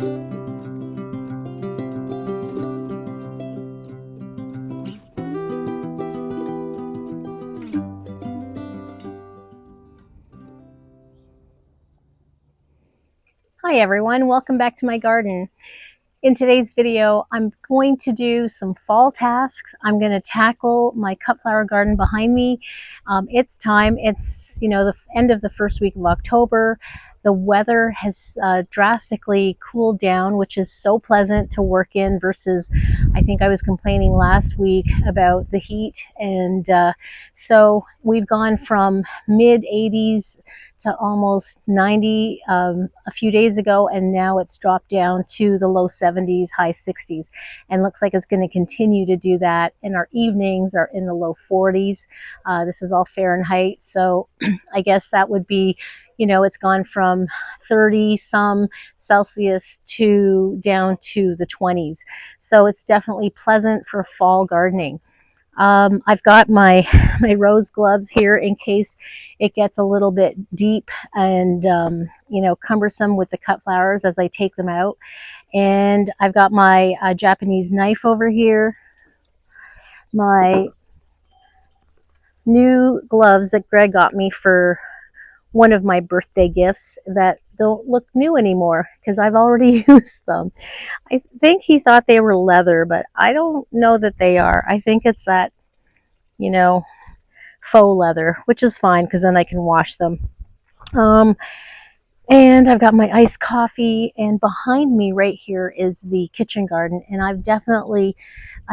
Hi everyone, welcome back to my garden. In today's video, I'm going to do some fall tasks. I'm going to tackle my cut flower garden behind me. It's time. It's, the end of the first week of October. The weather has drastically cooled down, which is so pleasant to work in versus I think I was complaining last week about the heat. And so we've gone from mid 80s to almost 90 a few days ago, and now it's dropped down to the low 70s, high 60s, and looks like it's going to continue to do that. And our evenings are in the low 40s. This is all Fahrenheit, so I guess that would be, it's gone from 30 some Celsius to down to the 20s. So it's definitely pleasant for fall gardening. I've got my rose gloves here in case it gets a little bit deep and cumbersome with the cut flowers as I take them out. And I've got my Japanese knife over here, my new gloves that Greg got me for one of my birthday gifts that don't look new anymore because I've already used them. I think he thought they were leather, but I don't know that they are. I think it's that, faux leather, which is fine because then I can wash them. And I've got my iced coffee, and behind me right here is the kitchen garden, and I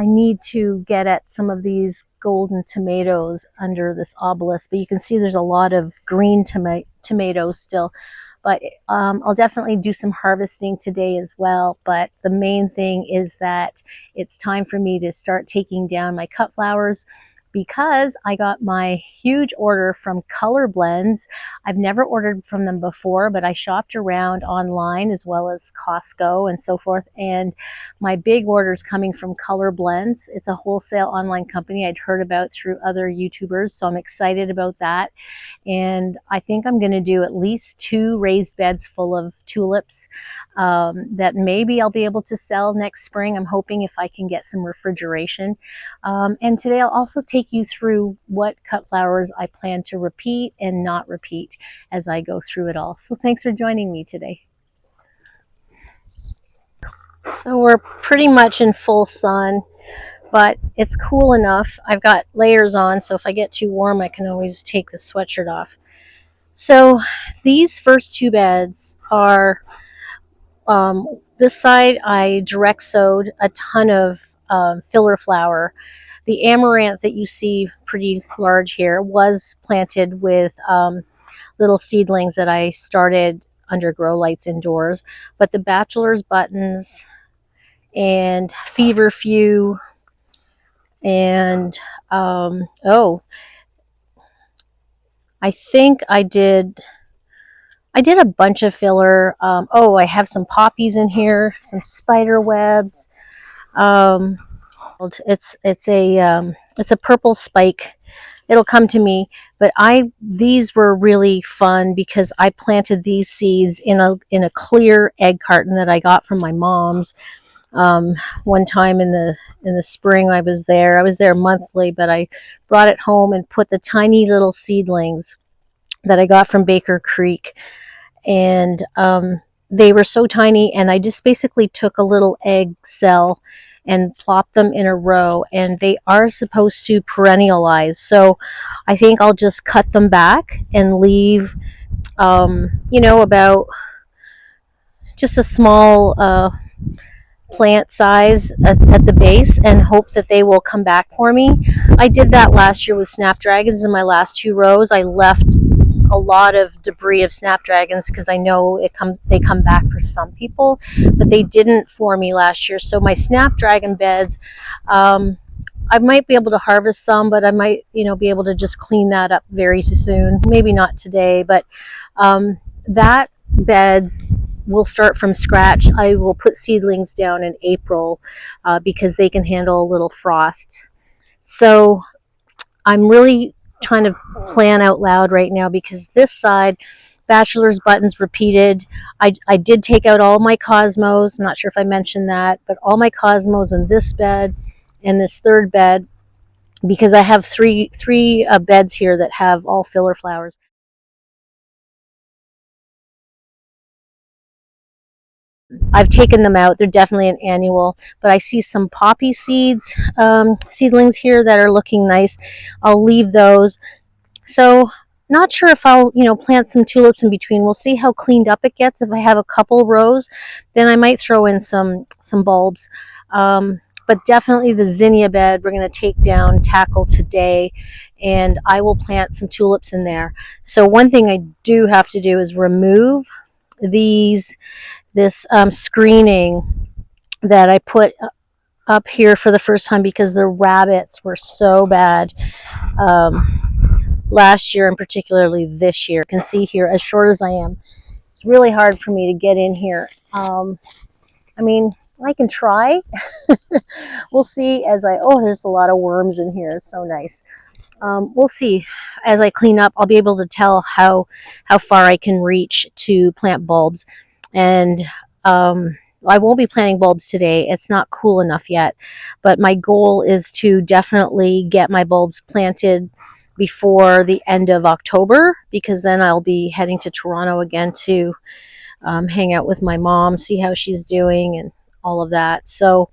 need to get at some of these golden tomatoes under this obelisk, but you can see there's a lot of green tomatoes still. But I'll definitely do some harvesting today as well. But the main thing is that it's time for me to start taking down my cut flowers, because I got my huge order from Color Blends. I've never ordered from them before, but I shopped around online as well as Costco and so forth. And my big order is coming from Color Blends. It's a wholesale online company I'd heard about through other YouTubers, so I'm excited about that. And I think I'm going to do at least 2 raised beds full of tulips that maybe I'll be able to sell next spring. I'm hoping if I can get some refrigeration. And today I'll also take you through what cut flowers I plan to repeat and not repeat as I go through it all. So thanks for joining me today. So we're pretty much in full sun, but it's cool enough. I've got layers on, so if I get too warm, I can always take the sweatshirt off. So these first 2 beds are, this side I direct sowed a ton of filler flower. The amaranth that you see pretty large here was planted with little seedlings that I started under grow lights indoors. But the bachelor's buttons and feverfew and I think I did a bunch of filler. I have some poppies in here, some spider webs. It's a purple spike. It'll come to me, but these were really fun because I planted these seeds in a clear egg carton that I got from my mom's. One time in the spring I was there monthly, but I brought it home and put the tiny little seedlings that I got from Baker Creek, and they were so tiny, and I just basically took a little egg cell and plop them in a row, and they are supposed to perennialize. So I think I'll just cut them back and leave, about just a small plant size at the base, and hope that they will come back for me. I did that last year with snapdragons in my last 2 rows. I left a lot of debris of snapdragons because I know they come back for some people, but they didn't for me last year. So my snapdragon beds, I might be able to harvest some, but I might be able to just clean that up very soon. Maybe not today, but that beds will start from scratch. I will put seedlings down in April because they can handle a little frost. So I'm really trying to plan out loud right now, because this side bachelor's buttons repeated. I did take out all my cosmos. I'm not sure if I mentioned that, but all my cosmos in this bed and this third bed, because I have three beds here that have all filler flowers. I've taken them out. They're definitely an annual, but I see some poppy seeds, seedlings here that are looking nice. I'll leave those. So not sure if I'll, plant some tulips in between. We'll see how cleaned up it gets. If I have a couple rows, then I might throw in some bulbs. But definitely the zinnia bed we're going to take down, tackle today, and I will plant some tulips in there. So one thing I do have to do is remove this screening that I put up here for the first time because the rabbits were so bad last year and particularly this year. You can see here, as short as I am, it's really hard for me to get in here. I mean, I can try. We'll see there's a lot of worms in here. It's so nice. We'll see. As I clean up, I'll be able to tell how far I can reach to plant bulbs. And I won't be planting bulbs today. It's not cool enough yet. But my goal is to definitely get my bulbs planted before the end of October, because then I'll be heading to Toronto again to hang out with my mom, see how she's doing and all of that. So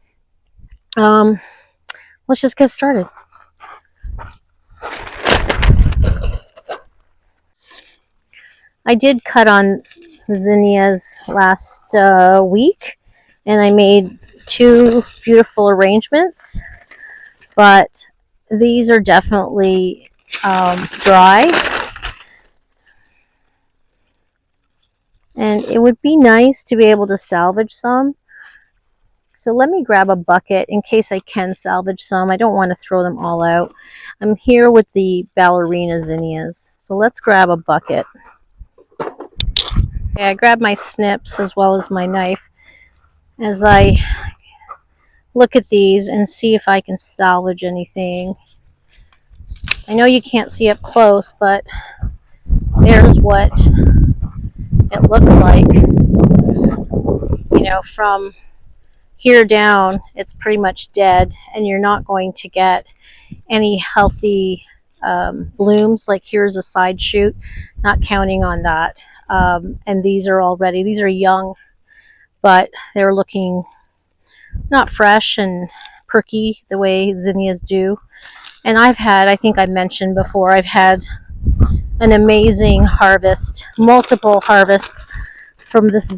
let's just get started. I did cut on zinnias last week, and I made 2 beautiful arrangements, but these are definitely dry, and it would be nice to be able to salvage some. So let me grab a bucket in case I can salvage some. I don't want to throw them all out. I'm here with the ballerina zinnias, so let's grab a bucket. Okay, I grabbed my snips as well as my knife as I look at these and see if I can salvage anything. I know you can't see up close, but there's what it looks like. From here down, it's pretty much dead, and you're not going to get any healthy blooms. Like here's a side shoot, not counting on that. And these are young, but they're looking not fresh and perky the way zinnias do. And I think I mentioned before, I've had an amazing harvest, multiple harvests from this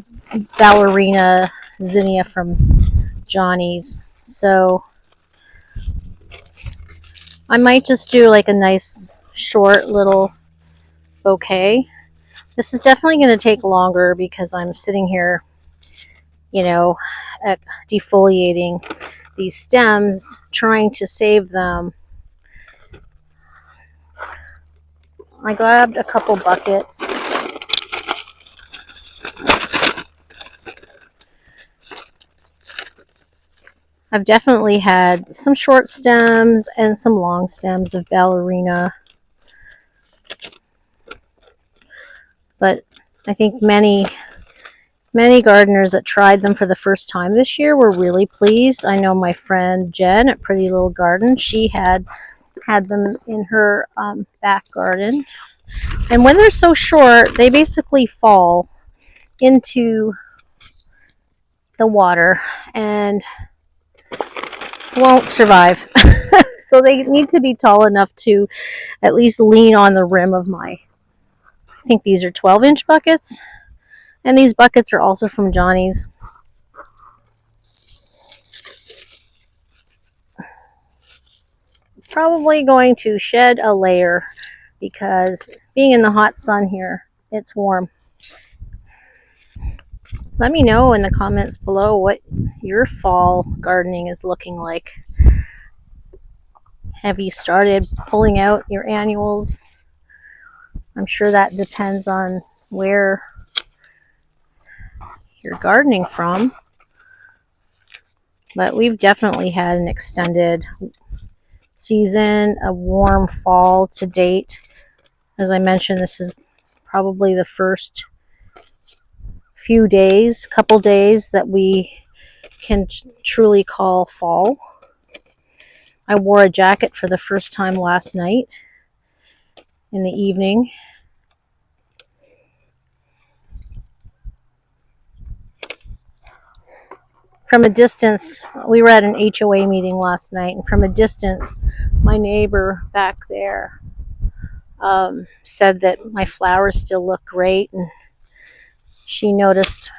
ballerina zinnia from Johnny's. So I might just do like a nice short little bouquet. This is definitely going to take longer because I'm sitting here, defoliating these stems, trying to save them. I grabbed a couple buckets. I've definitely had some short stems and some long stems of ballerina. But I think many gardeners that tried them for the first time this year were really pleased. I know my friend Jen at Pretty Little Garden, she had them in her back garden. And when they're so short, they basically fall into the water and won't survive. So they need to be tall enough to at least lean on the rim of I think these are 12-inch buckets. And these buckets are also from Johnny's. Probably going to shed a layer because being in the hot sun here, it's warm. Let me know in the comments below what your fall gardening is looking like. Have you started pulling out your annuals? I'm sure that depends on where you're gardening from. But we've definitely had an extended season, a warm fall to date. As I mentioned, this is probably the first few days, couple days that we can truly call fall. I wore a jacket for the first time last night in the evening. From a distance, we were at an HOA meeting last night, and from a distance, my neighbor back there said that my flowers still look great, and she noticed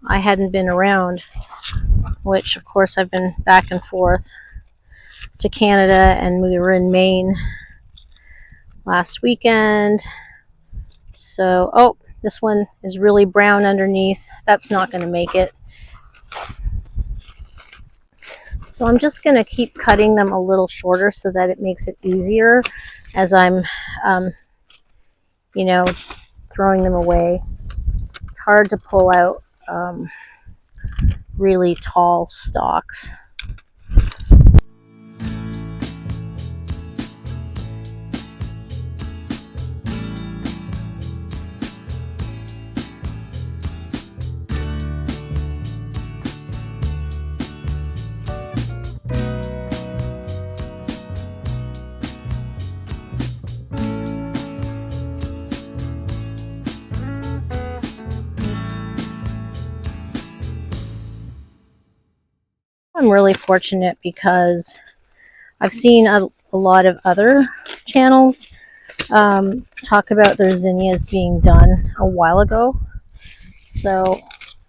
I hadn't been around, which of course I've been back and forth to Canada, and we were in Maine last weekend. So, oh, this one is really brown underneath. That's not going to make it. So I'm just going to keep cutting them a little shorter so that it makes it easier as I'm, throwing them away. It's hard to pull out really tall stalks. I'm really fortunate because I've seen a lot of other channels talk about their zinnias being done a while ago. So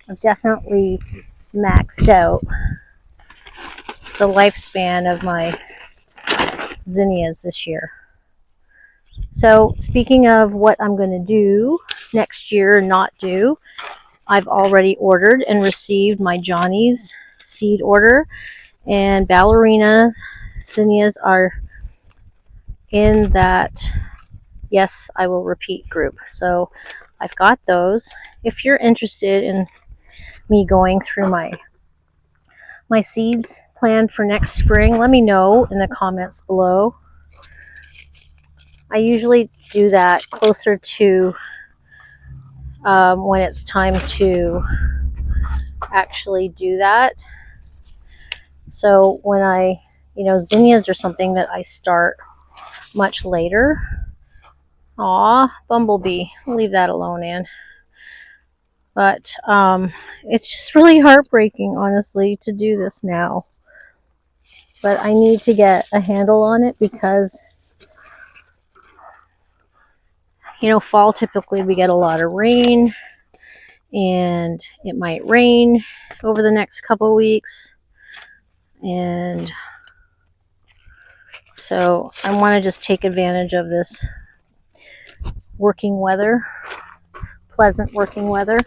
I've definitely maxed out the lifespan of my zinnias this year. So speaking of what I'm going to do next year, not do, I've already ordered and received my Johnny's seed order, and ballerina zinnias are in that yes, I will repeat group. So I've got those. If you're interested in me going through my seeds planned for next spring, let me know in the comments below. I usually do that closer to when it's time to actually do that. So when zinnias are something that I start much later. Aw, bumblebee, leave that alone, Anne. But it's just really heartbreaking, honestly, to do this now. But I need to get a handle on it because, fall typically we get a lot of rain, and it might rain over the next couple weeks. And so I want to just take advantage of this working weather, pleasant working weather.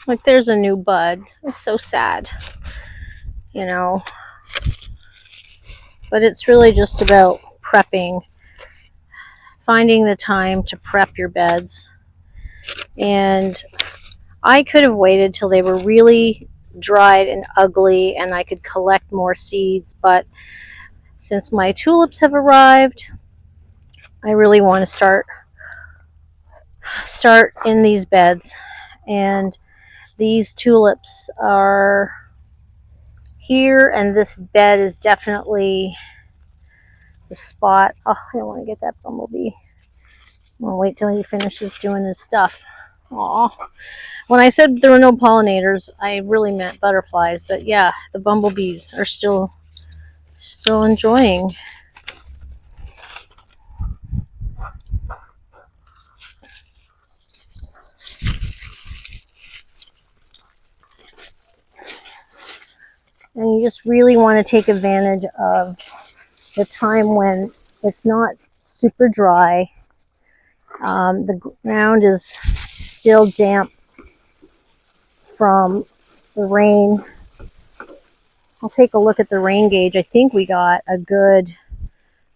Like, there's a new bud. It's so sad, But it's really just about prepping, finding the time to prep your beds. And I could have waited till they were really dried and ugly and I could collect more seeds, but since my tulips have arrived, I really want to start in these beds. And these tulips are here, and this bed is definitely the spot. Oh, I don't want to get that bumblebee. I'm going to wait till he finishes doing his stuff. Aw. When I said there were no pollinators, I really meant butterflies, but yeah, the bumblebees are still enjoying. And you just really want to take advantage of the time when it's not super dry. The ground is still damp from the rain. I'll take a look at the rain gauge. I think we got a good,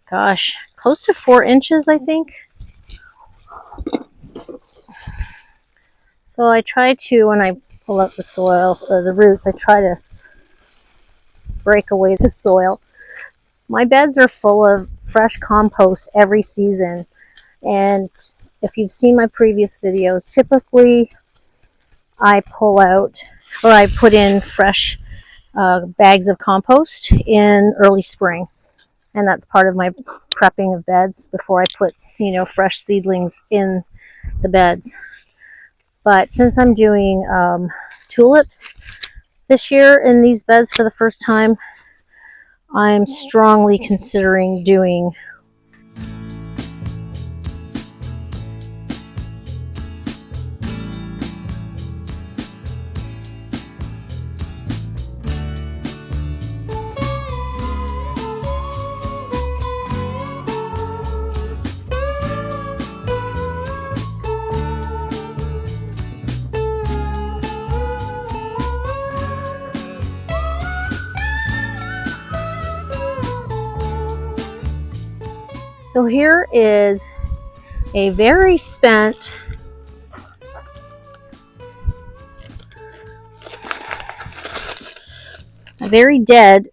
gosh, close to 4 inches, I think. So I try to, when I pull out the soil, the roots, I try to break away the soil. My beds are full of fresh compost every season. And if you've seen my previous videos, typically I pull out, or I put in fresh bags of compost in early spring. And that's part of my prepping of beds before I put, fresh seedlings in the beds. But since I'm doing tulips this year in these beds for the first time, I'm strongly considering doing So here is a very spent, very dead,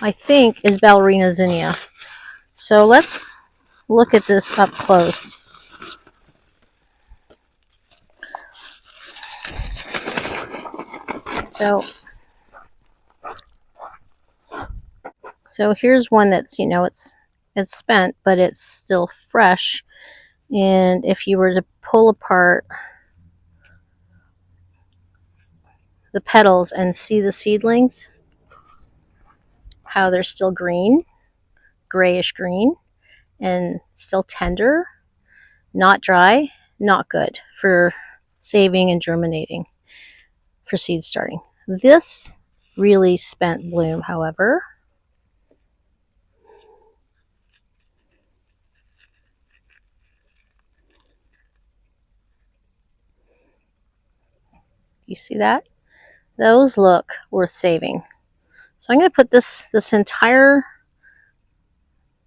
I think, is ballerina zinnia. So let's look at this up close. So here's one that's, it's spent, but it's still fresh. And if you were to pull apart the petals and see the seedlings, how they're still green, grayish green, and still tender, not dry, not good for saving and germinating for seed starting. This really spent bloom, however, you see that? Those look worth saving. So I'm going to put this entire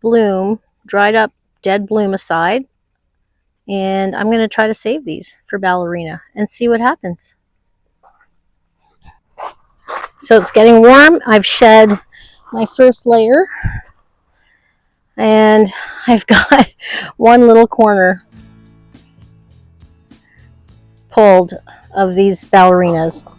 bloom, dried up dead bloom, aside, and I'm going to try to save these for ballerina and see what happens. So it's getting warm. I've shed my first layer, and I've got one little corner pulled of these ballerinas.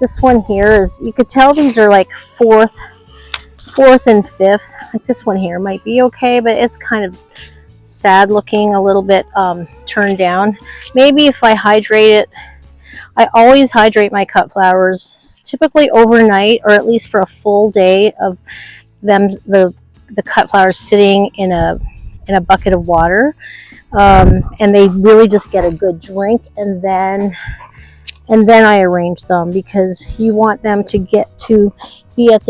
This one here is, you could tell these are like fourth and fifth. Like this one here might be okay, but it's kind of sad looking, a little bit turned down. Maybe if I hydrate it, I always hydrate my cut flowers, typically overnight, or at least for a full day of them, the cut flowers sitting in a bucket of water, and they really just get a good drink, and then I arrange them, because you want them to be at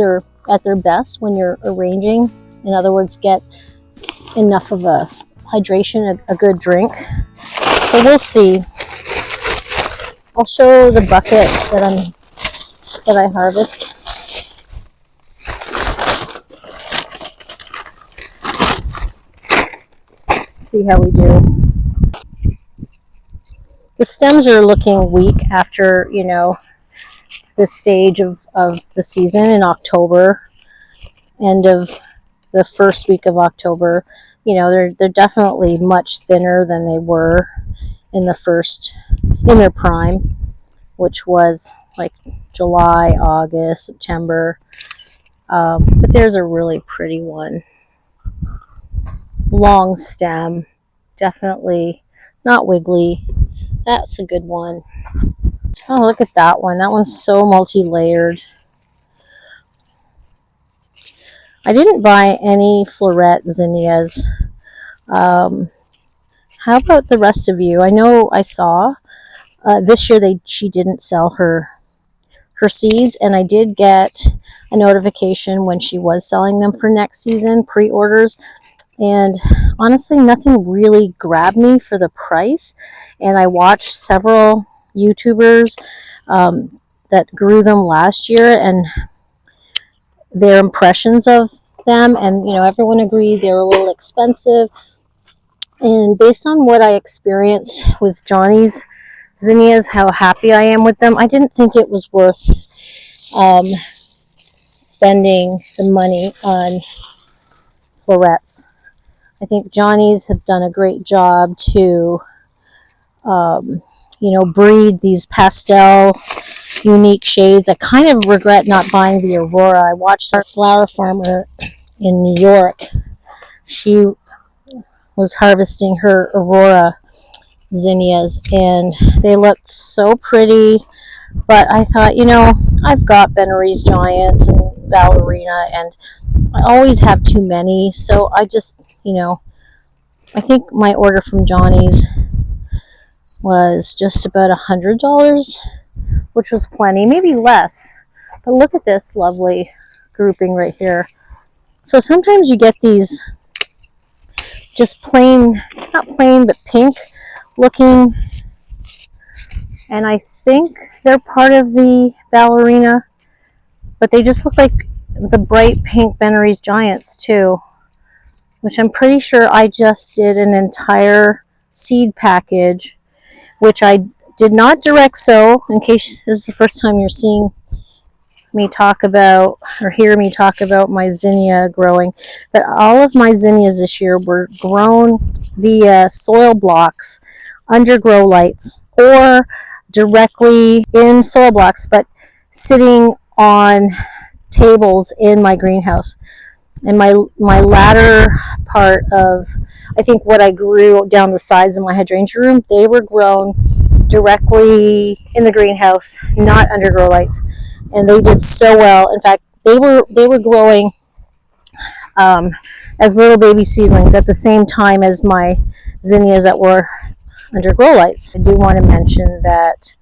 their best when you're arranging. In other words, get enough of a hydration, a good drink. So we'll see. I'll show the bucket that I harvest. See how we do. The stems are looking weak after, this stage of the season in October, end of the first week of October. They're definitely much thinner than they were in their prime, which was like July, August, September. But there's a really pretty one. Long stem, definitely not wiggly. That's a good one. Oh, look at that one. That one's so multi-layered. I didn't buy any floret zinnias. How about the rest of you? I know I saw this year she didn't sell her her seeds, and I did get a notification when she was selling them for next season, pre-orders. And honestly, nothing really grabbed me for the price. And I watched several YouTubers that grew them last year and their impressions of them. And, you know, everyone agreed they were a little expensive. And based on what I experienced with Johnny's zinnias, how happy I am with them, I didn't think it was worth spending the money on florets. I think Johnny's have done a great job to, you know, breed these pastel, unique shades. I kind of regret not buying the Aurora. I watched our flower farmer in New York. She was harvesting her Aurora zinnias, and they looked so pretty. But I thought, you know, I've got Benary's Giants and Ballerina, and I always have too many. So I just, you know, I think my order from Johnny's was just about $100, which was plenty, maybe less. But look at this lovely grouping right here. So sometimes you get these just plain, not plain, but pink looking, and I think they're part of the Ballerina, but they just look like the bright pink Benary's Giants too, which I'm pretty sure I just did an entire seed package, which I did not direct sow, in case this is the first time you're seeing me talk about or hear me talk about my zinnia growing. But all of my zinnias this year were grown via soil blocks under grow lights or directly in soil blocks, but sitting on tables in my greenhouse. And my latter part of, I think, what I grew down the sides of my hydrangea room, they were grown directly in the greenhouse, not under grow lights, and they did so well. In fact, they were growing as little baby seedlings at the same time as my zinnias that were under grow lights. I do want to mention that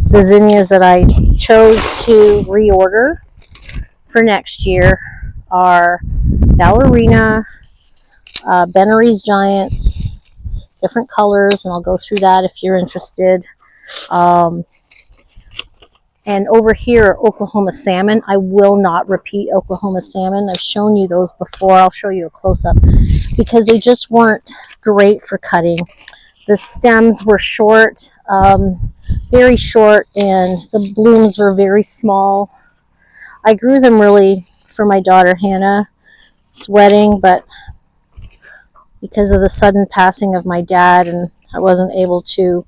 the zinnias that I chose to reorder for next year are Ballerina, Benary's Giants, different colors, and I'll go through that if you're interested. And over here, Oklahoma Salmon. I will not repeat Oklahoma Salmon. I've shown you those before. I'll show you a close-up because they just weren't great for cutting. The stems were short, very short, and the blooms were very small. I grew them really for my daughter Hannah's wedding, but because of the sudden passing of my dad, and I wasn't able to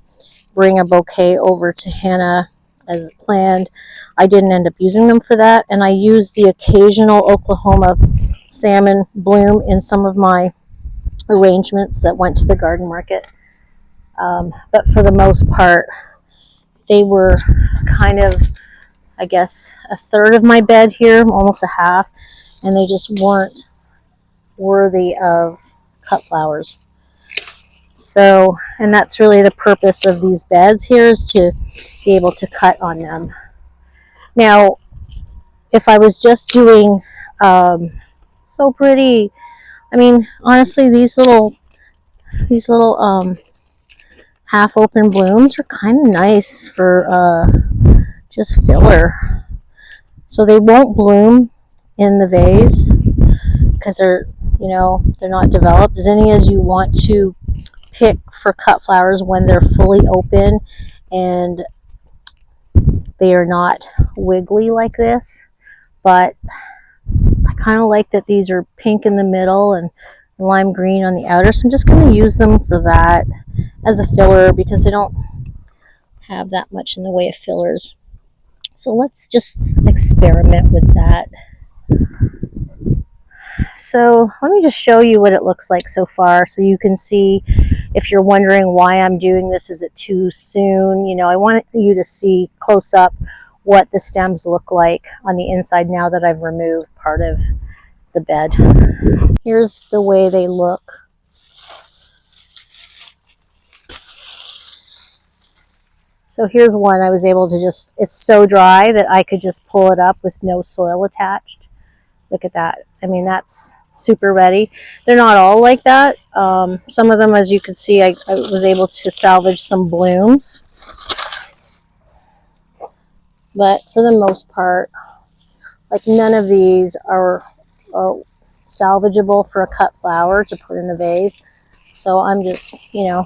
bring a bouquet over to Hannah as planned, I didn't end up using them for that. And I used the occasional Oklahoma salmon bloom in some of my arrangements that went to the garden market. But for the most part, they were kind of, I guess, a third of my bed here, almost a half, and they just weren't worthy of cut flowers. So, and that's really the purpose of these beds here, is to be able to cut on them. Now, if I was just doing, so pretty, I mean, honestly, these little half open blooms are kind of nice for just filler. So they won't bloom in the vase because they're, you know, they're not developed. Zinnias you want to pick for cut flowers when they're fully open and they are not wiggly like this. But I kind of like that these are pink in the middle and lime green on the outer, so I'm just going to use them for that as a filler because they don't have that much in the way of fillers. So let's just experiment with that. So let me just show you what it looks like so far, so you can see, if you're wondering why I'm doing this, is it too soon? You know, I want you to see close up what the stems look like on the inside now that I've removed part of the bed. Here's the way they look. So here's one I was able to just, it's so dry that I could just pull it up with no soil attached. Look at that. I mean, that's super ready. They're not all like that. Some of them, as you can see, I was able to salvage some blooms. But for the most part, like none of these are salvageable for a cut flower to put in a vase. So I'm just, you know,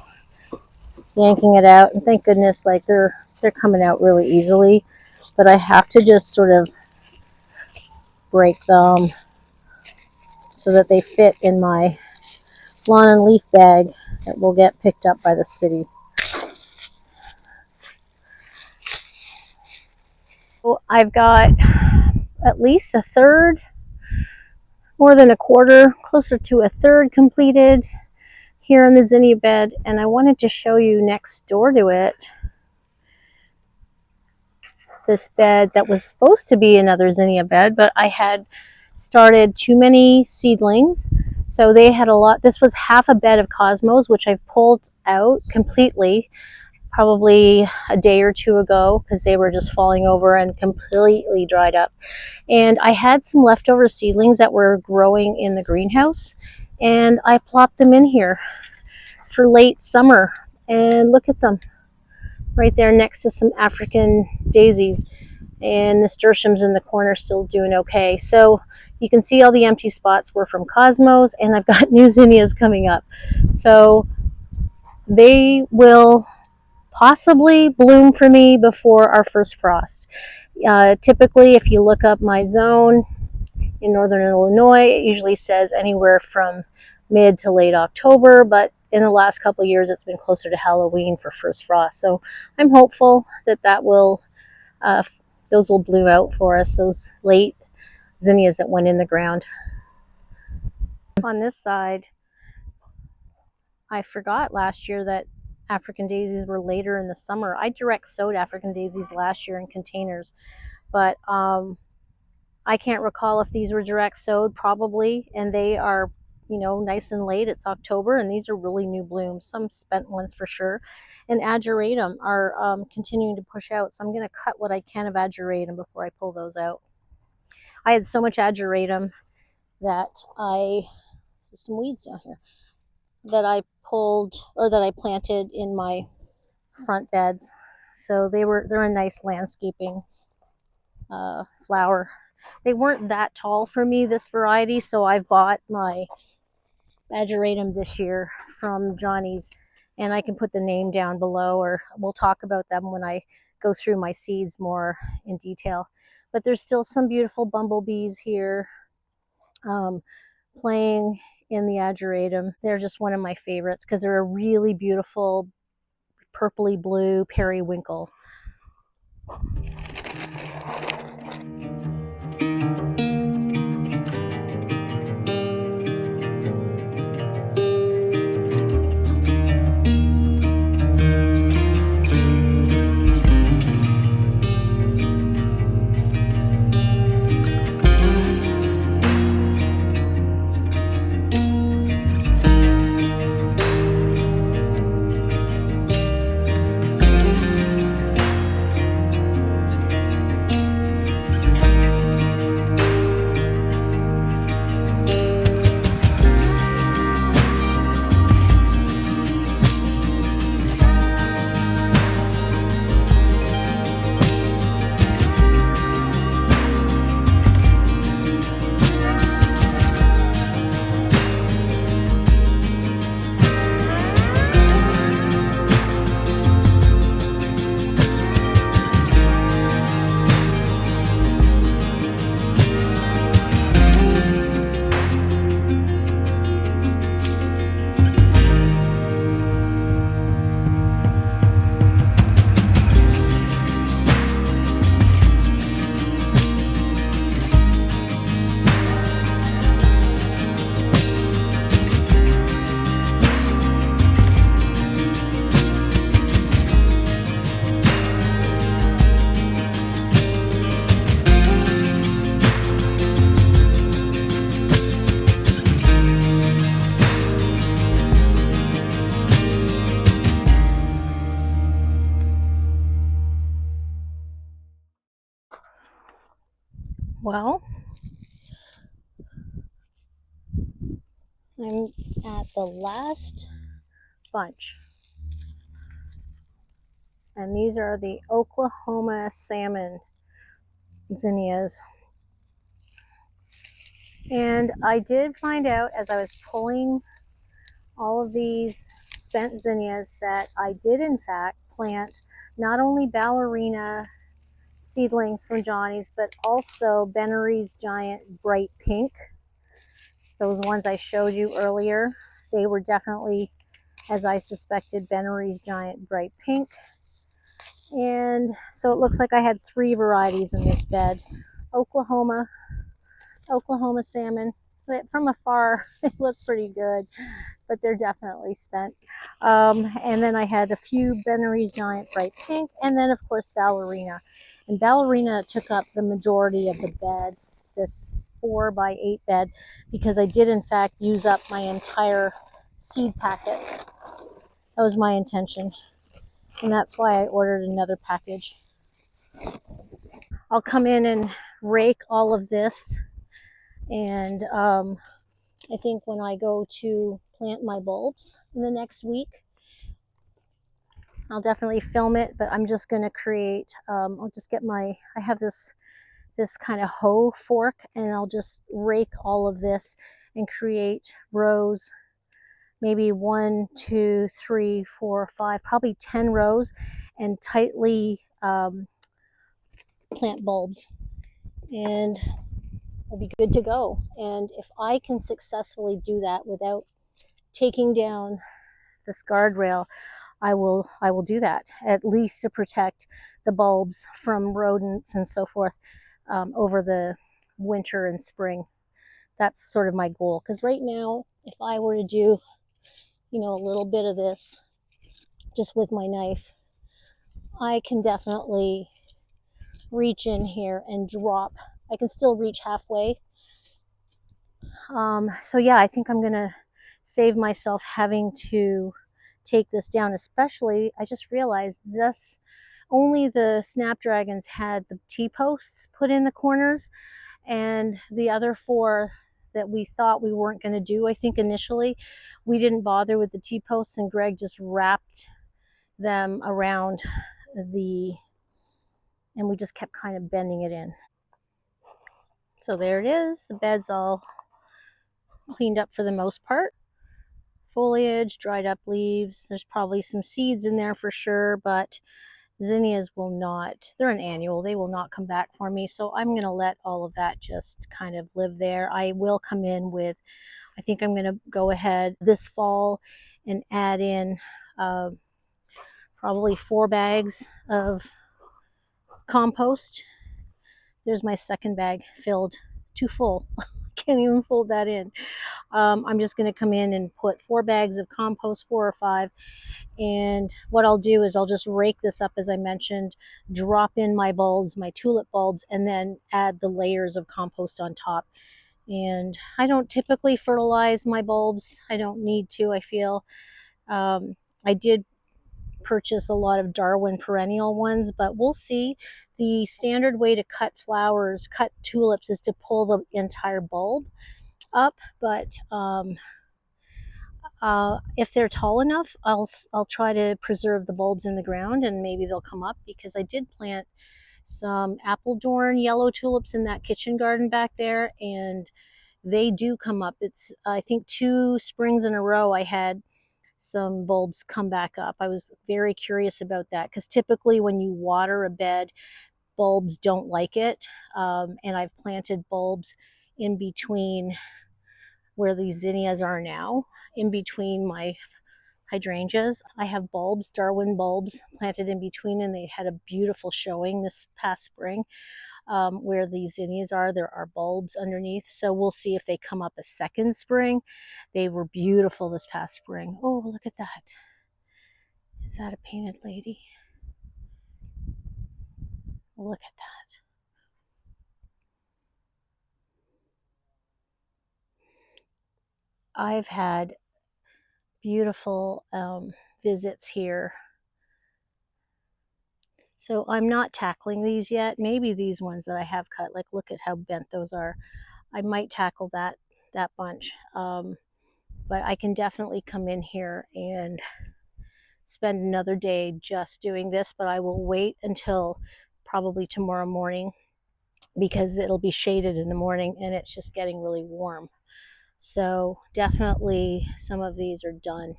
yanking it out. And thank goodness, like they're coming out really easily. But I have to just sort of break them so that they fit in my lawn and leaf bag that will get picked up by the city. So I've got at least a third, more than a quarter, closer to a third completed here in the zinnia bed, and I wanted to show you next door to it this bed that was supposed to be another zinnia bed, but I had started too many seedlings, so they had a lot. This was half a bed of cosmos, which I've pulled out completely probably a day or two ago because they were just falling over and completely dried up. And I had some leftover seedlings that were growing in the greenhouse, and I plopped them in here for late summer, and look at them right there next to some African daisies, and nasturtiums in the corner still doing okay. So you can see all the empty spots were from cosmos, and I've got new zinnias coming up, so they will possibly bloom for me before our first frost. Typically, if you look up my zone in northern Illinois, it usually says anywhere from mid to late October, but in the last couple of years it's been closer to Halloween for first frost. So I'm hopeful that those will bloom out for us, those late zinnias that went in the ground. On this side, I forgot last year that African daisies were later in the summer. I direct sowed African daisies last year in containers, but I can't recall if these were direct sowed, probably, and they are, you know, nice and late. It's October, and these are really new blooms, some spent ones for sure. And ageratum are continuing to push out, so I'm going to cut what I can of ageratum before I pull those out. I had so much ageratum that there's some weeds down here, that I pulled, or that I planted in my front beds. So they're a nice landscaping flower. They weren't that tall for me, this variety, so I've bought my ageratum this year from Johnny's, and I can put the name down below, or we'll talk about them when I go through my seeds more in detail. But there's still some beautiful bumblebees here playing in the ageratum. They're just one of my favorites because they're a really beautiful purpley blue periwinkle. Well, I'm at the last bunch, and these are the Oklahoma salmon zinnias. And I did find out as I was pulling all of these spent zinnias that I did in fact plant not only ballerina seedlings from Johnny's, but also Bennery's Giant Bright Pink. Those ones I showed you earlier, they were definitely, as I suspected, Bennery's Giant Bright Pink. And so it looks like I had 3 varieties in this bed. Oklahoma salmon. From afar, they look pretty good, but they're definitely spent. And then I had a few Bennery's Giant Bright Pink, and then of course Ballerina. And Ballerina took up the majority of the bed, this 4x8 bed, because I did in fact use up my entire seed packet. That was my intention, and that's why I ordered another package. I'll come in and rake all of this, and I think when I go to plant my bulbs in the next week, I'll definitely film it, but I'm just going to create, I'll just get I have this kind of hoe fork, and I'll just rake all of this and create rows, maybe 1, 2, 3, 4, 5, probably 10 rows, and tightly plant bulbs. And I'll be good to go. And if I can successfully do that without taking down this guardrail, I will do that, at least to protect the bulbs from rodents and so forth over the winter and spring. That's sort of my goal, because right now, if I were to do, a little bit of this just with my knife, I can definitely reach in here and drop. I can still reach halfway. So yeah, I think I'm gonna save myself having to take this down. Especially, I just realized this, only the snapdragons had the T-posts put in the corners, and the other 4 that we thought we weren't going to do, I think initially, we didn't bother with the T-posts, and Greg just wrapped them around and we just kept kind of bending it in. So there it is. The bed's all cleaned up for the most part. Foliage, dried up leaves. There's probably some seeds in there for sure, but zinnias will not, they're an annual, they will not come back for me. So I'm going to let all of that just kind of live there. I will come in with, I think I'm going to go ahead this fall and add in probably 4 bags of compost. There's my second bag filled, too full. Can't even fold that in. I'm just going to come in and put 4 bags of compost, 4 or 5. And what I'll do is I'll just rake this up, as I mentioned, drop in my bulbs, my tulip bulbs, and then add the layers of compost on top. And I don't typically fertilize my bulbs. I don't need to, I feel. I did purchase a lot of Darwin perennial ones, but we'll see. The standard way to cut flowers, cut tulips, is to pull the entire bulb up, but if they're tall enough, I'll try to preserve the bulbs in the ground, and maybe they'll come up, because I did plant some Appledorn yellow tulips in that kitchen garden back there, and they do come up. It's, I think, 2 springs in a row I had some bulbs come back up. I was very curious about that, because typically when you water a bed, bulbs don't like it. And I've planted bulbs in between where these zinnias are now, in between my hydrangeas. I have bulbs, Darwin bulbs, planted in between, and they had a beautiful showing this past spring. Where these zinnias are, there are bulbs underneath. So we'll see if they come up a second spring. They were beautiful this past spring. Oh, look at that. Is that a painted lady? Look at that. I've had beautiful visits here So I'm not tackling these yet. Maybe these ones that I have cut, like look at how bent those are. I might tackle that bunch. But I can definitely come in here and spend another day just doing this, but I will wait until probably tomorrow morning because it'll be shaded in the morning and it's just getting really warm. So definitely some of these are done.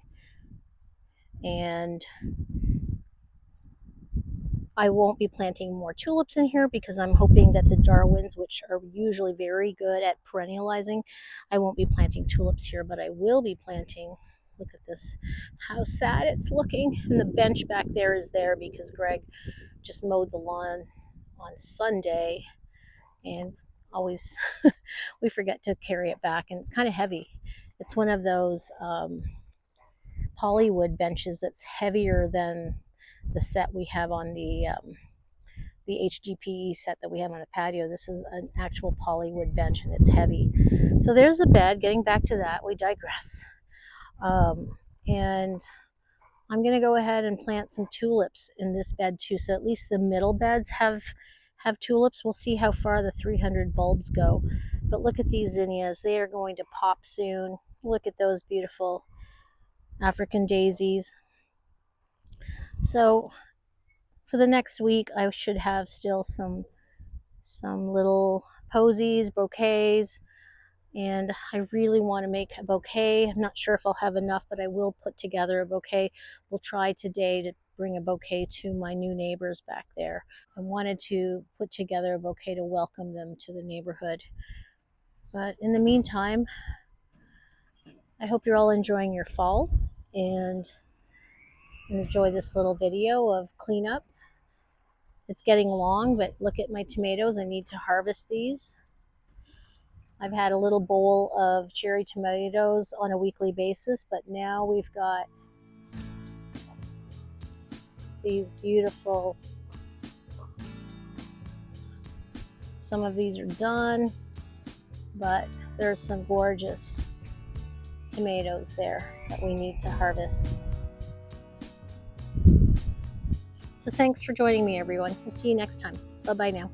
And I won't be planting more tulips in here because I'm hoping that the Darwins, which are usually very good at perennializing, I won't be planting tulips here, but I will be planting, look at this, how sad it's looking. And the bench back there is there because Greg just mowed the lawn on Sunday and always we forget to carry it back, and it's kind of heavy. It's one of those polywood benches that's heavier than the set we have on the HDPE set that we have on the patio. This is an actual polywood bench and it's heavy. So there's a bed. Getting back to that, we digress. And I'm going to go ahead and plant some tulips in this bed too. So at least the middle beds have tulips. We'll see how far the 300 bulbs go. But look at these zinnias. They are going to pop soon. Look at those beautiful African daisies. So for the next week, I should have still some little posies, bouquets, and I really want to make a bouquet. I'm not sure if I'll have enough, but I will put together a bouquet. We'll try today to bring a bouquet to my new neighbors back there. I wanted to put together a bouquet to welcome them to the neighborhood. But in the meantime, I hope you're all enjoying your fall and enjoy this little video of cleanup. It's getting long, but look at my tomatoes. I need to harvest these. I've had a little bowl of cherry tomatoes on a weekly basis, but now we've got these beautiful, some of these are done, but there's some gorgeous tomatoes there that we need to harvest. So thanks for joining me, everyone. We'll see you next time. Bye-bye now.